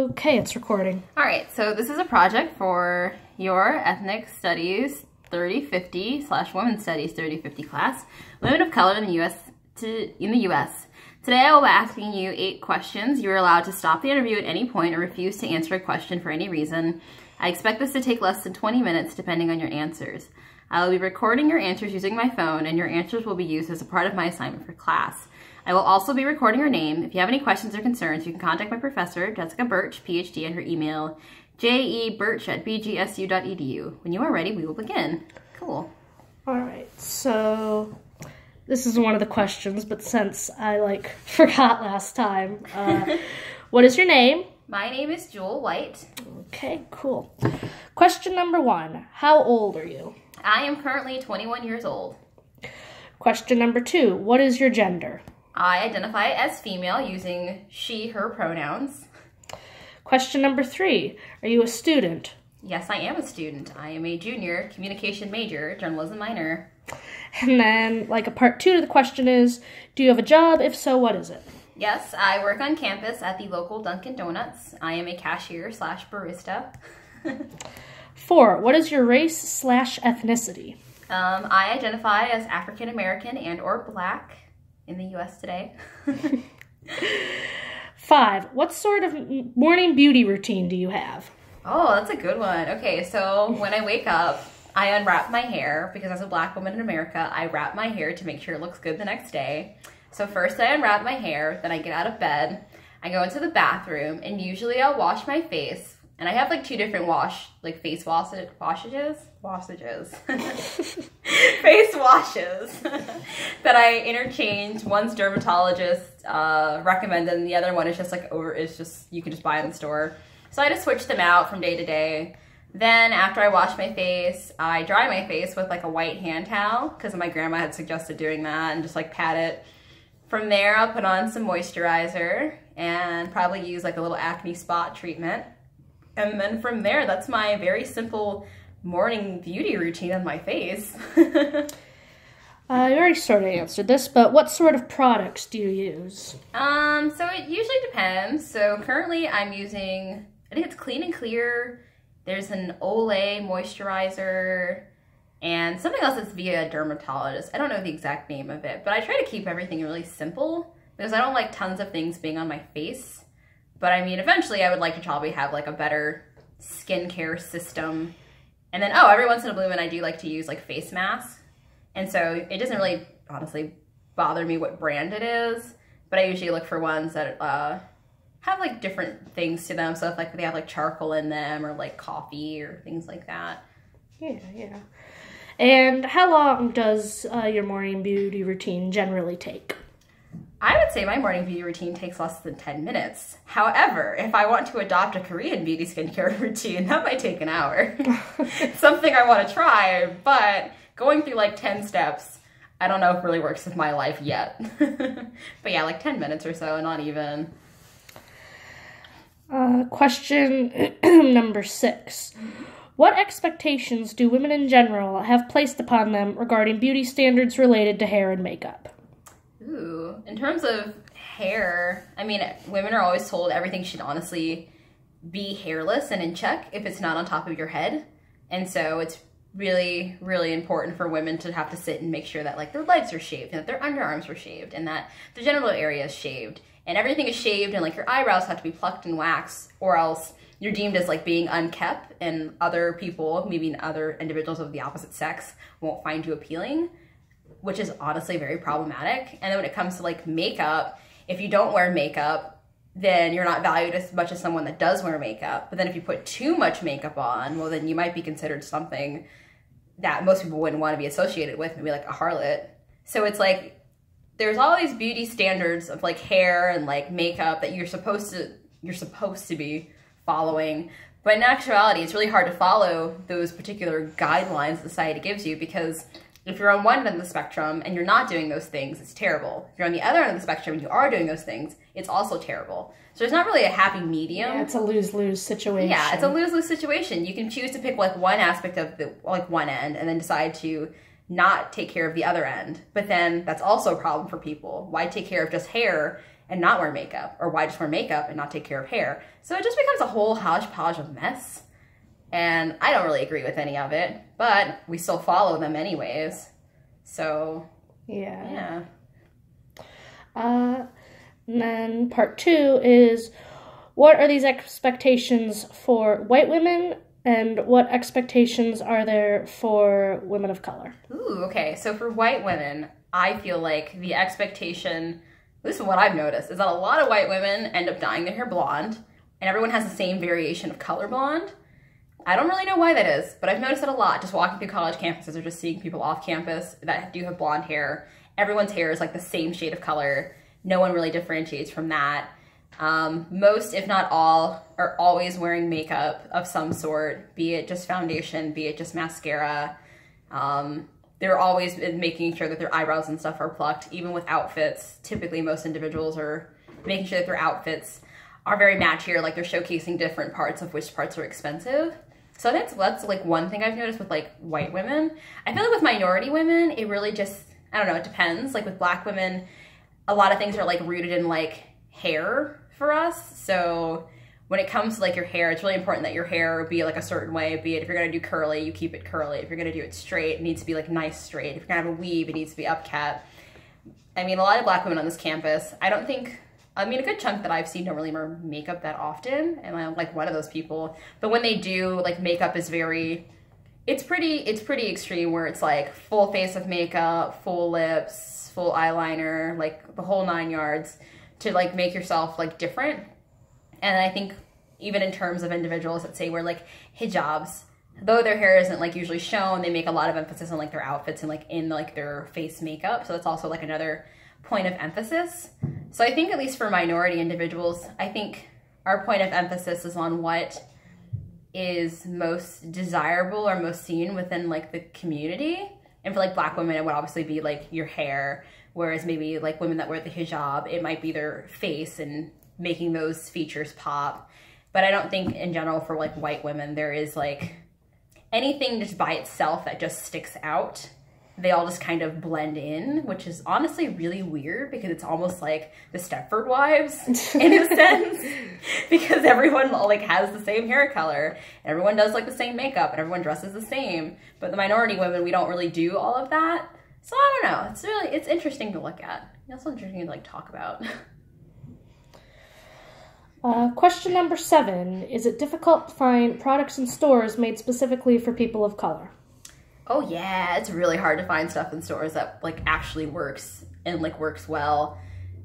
Okay, it's recording. All right, so this is a project for your Ethnic Studies 3050/Women's Studies 3050 class, Women of Color in the U.S. Today I will be asking you 8 questions. You are allowed to stop the interview at any point or refuse to answer a question for any reason. I expect this to take less than 20 minutes depending on your answers. I will be recording your answers using my phone, and your answers will be used as a part of my assignment for class. I will also be recording your name. If you have any questions or concerns, you can contact my professor, Jessica Birch, PhD, at her email, jebirch@bgsu.edu. When you are ready, we will begin. Cool. All right, so this is one of the questions, but since I forgot last time, what is your name? My name is Jewel White. Okay, cool. Question number 1, how old are you? I am currently 21 years old. Question number 2, what is your gender? I identify as female using she, her pronouns. Question number 3, are you a student? Yes, I am a student. I am a junior communication major, journalism minor. And then, a part 2 to the question is, do you have a job? If so, what is it? Yes, I work on campus at the local Dunkin' Donuts. I am a cashier/barista. 4, what is your race/ethnicity? I identify as African American and or Black in the U.S. today. 5, what sort of morning beauty routine do you have? Oh, that's a good one. Okay, so when I wake up, I unwrap my hair because as a Black woman in America, I wrap my hair to make sure it looks good the next day. So first I unwrap my hair, then I get out of bed, I go into the bathroom, and usually I'll wash my face. And I have 2 different face washes, face washes that I interchange. One's dermatologist recommended, and the other one is just you can just buy in the store. So I just switch them out from day to day. Then after I wash my face, I dry my face with a white hand towel because my grandma had suggested doing that, and just pat it. From there, I'll put on some moisturizer and probably use a little acne spot treatment. And then from there, that's my very simple morning beauty routine on my face. You already sort of answered this, but what sort of products do you use? So it usually depends. So currently I'm using, I think it's Clean and Clear. There's an Olay moisturizer and something else that's via a dermatologist. I don't know the exact name of it, but I try to keep everything really simple because I don't like tons of things being on my face. But I mean, eventually I would like to probably have a better skincare system. And then, every once in a blue moon I do like to use face masks. And so it doesn't really, honestly, bother me what brand it is. But I usually look for ones that have different things to them. So if they have charcoal in them or coffee or things like that. Yeah. And how long does your morning beauty routine generally take? I would say my morning beauty routine takes less than 10 minutes. However, if I want to adopt a Korean beauty skincare routine, that might take an hour. It's something I want to try, but going through 10 steps, I don't know if it really works with my life yet. But yeah, 10 minutes or so, not even. Question number 6. What expectations do women in general have placed upon them regarding beauty standards related to hair and makeup? Ooh, in terms of hair, I mean, women are always told everything should honestly be hairless and in check if it's not on top of your head. And so it's really, really important for women to have to sit and make sure that their legs are shaved and that their underarms are shaved and that the genital area is shaved and everything is shaved and your eyebrows have to be plucked and waxed, or else you're deemed as being unkept and other people, maybe other individuals of the opposite sex, won't find you appealing, which is honestly very problematic. And then when it comes to makeup, if you don't wear makeup, then you're not valued as much as someone that does wear makeup. But then if you put too much makeup on, well, then you might be considered something that most people wouldn't want to be associated with, maybe a harlot. So it's there's all these beauty standards of hair and makeup that you're supposed to be following. But in actuality, it's really hard to follow those particular guidelines society gives you, because if you're on one end of the spectrum and you're not doing those things, it's terrible. If you're on the other end of the spectrum and you are doing those things, it's also terrible. So there's not really a happy medium. Yeah, it's a lose-lose situation. Yeah, it's a lose-lose situation. You can choose to pick one aspect of the one end and then decide to not take care of the other end. But then that's also a problem for people. Why take care of just hair and not wear makeup? Or why just wear makeup and not take care of hair? So it just becomes a whole hodgepodge of mess. And I don't really agree with any of it, but we still follow them anyways. So, yeah. And then part 2 is, what are these expectations for white women, and what expectations are there for women of color? Ooh, okay. So for white women, I feel like the expectation, this is what I've noticed, is that a lot of white women end up dyeing their hair blonde, and everyone has the same variation of color blonde. I don't really know why that is, but I've noticed it a lot just walking through college campuses or just seeing people off campus that do have blonde hair. Everyone's hair is like the same shade of color. No one really differentiates from that. Most, if not all, are always wearing makeup of some sort, be it just foundation, be it just mascara. They're always making sure that their eyebrows and stuff are plucked, even with outfits. Typically, most individuals are making sure that their outfits are very matchier, like they're showcasing different parts of which parts are expensive. So that's like one thing I've noticed with like white women. I feel like with minority women, it really just, I don't know, it depends. Like with black women, a lot of things are like rooted in like hair for us. So when it comes to like your hair, it's really important that your hair be like a certain way. Be it if you're gonna do curly, you keep it curly. If you're gonna do it straight, it needs to be like nice straight. If you're gonna have a weave, it needs to be upcat. I mean, a lot of black women on this campus, a good chunk that I've seen don't really wear makeup that often, and I'm like one of those people. But when they do, like makeup is it's pretty extreme, where it's like full face of makeup, full lips, full eyeliner, like the whole 9 yards, to like make yourself like different. And I think even in terms of individuals that say wear like hijabs, though their hair isn't like usually shown, they make a lot of emphasis on like their outfits and like in like their face makeup. So that's also like another point of emphasis. So I think at least for minority individuals, I think our point of emphasis is on what is most desirable or most seen within like the community. And for like black women, it would obviously be like your hair, whereas maybe like women that wear the hijab, it might be their face and making those features pop. But I don't think in general for like white women, there is like anything just by itself that just sticks out. They all just kind of blend in, which is honestly really weird because it's almost like the Stepford Wives in a sense, because everyone like has the same hair color and everyone does like the same makeup and everyone dresses the same. But the minority women, we don't really do all of that. So I don't know. It's interesting to look at. It's also interesting to like talk about. Question number 7. Is it difficult to find products in stores made specifically for people of color? Oh yeah, it's really hard to find stuff in stores that like actually works and like works well.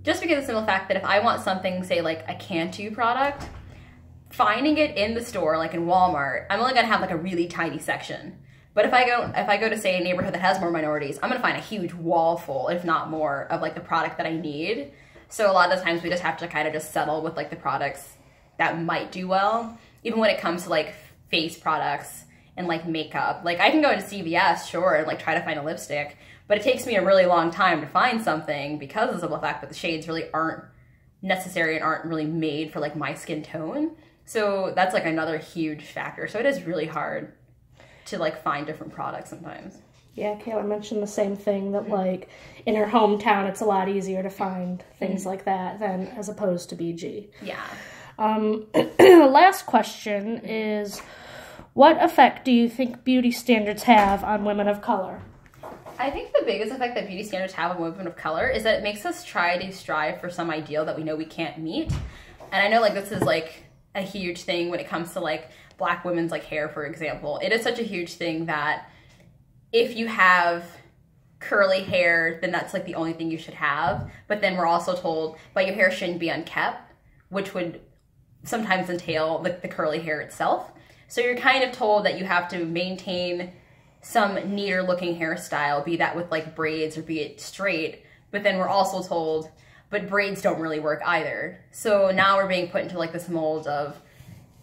Just because of the simple fact that if I want something, say like a Cantu product, finding it in the store, like in Walmart, I'm only gonna have like a really tiny section. But if I go to say a neighborhood that has more minorities, I'm gonna find a huge wall full, if not more, of like the product that I need. So a lot of the times we just have to kind of just settle with like the products that might do well. Even when it comes to like face products and like makeup. Like I can go into CVS, sure, and like try to find a lipstick, but it takes me a really long time to find something because of the fact that the shades really aren't necessary and aren't really made for like my skin tone. So that's like another huge factor. So it is really hard to like find different products sometimes. Yeah, Kayla mentioned the same thing, that like in her hometown it's a lot easier to find things like that than as opposed to BG. Yeah. Last question is, what effect do you think beauty standards have on women of color? I think the biggest effect that beauty standards have on women of color is that it makes us try to strive for some ideal that we know we can't meet. And I know like this is like a huge thing when it comes to like black women's like hair, for example. It is such a huge thing that if you have curly hair, then that's like the only thing you should have. But then we're also told, but your hair shouldn't be unkept, which would sometimes entail like the curly hair itself. So you're kind of told that you have to maintain some neater looking hairstyle, be that with like braids or be it straight. But then we're also told, but braids don't really work either. So now we're being put into like this mold of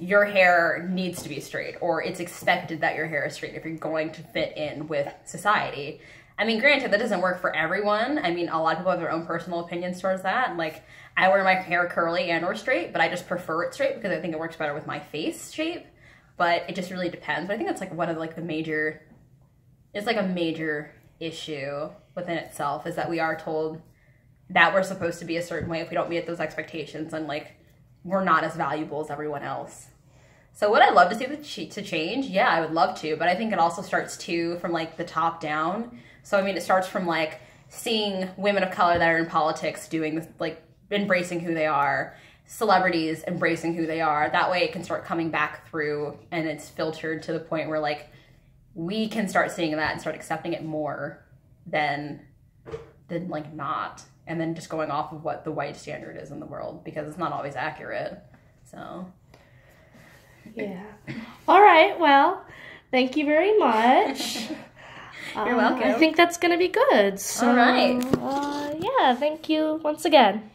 your hair needs to be straight, or it's expected that your hair is straight if you're going to fit in with society. I mean, granted, that doesn't work for everyone. I mean, a lot of people have their own personal opinions towards that. Like, I wear my hair curly and or straight, but I just prefer it straight because I think it works better with my face shape. But it just really depends. But I think that's like one of like the major, it's like a major issue within itself, is that we are told that we're supposed to be a certain way. If we don't meet those expectations, and like we're not as valuable as everyone else. So would I love to see to change? Yeah, I would love to, but I think it also starts too from like the top down. So I mean, it starts from like seeing women of color that are in politics doing this, like embracing who they are, celebrities embracing who they are. That way it can start coming back through, and it's filtered to the point where like we can start seeing that and start accepting it more than like not, and then just going off of what the white standard is in the world, because it's not always accurate. So yeah. All right, well, thank you very much. You're welcome. I think that's going to be good. So, all right. Yeah, thank you once again.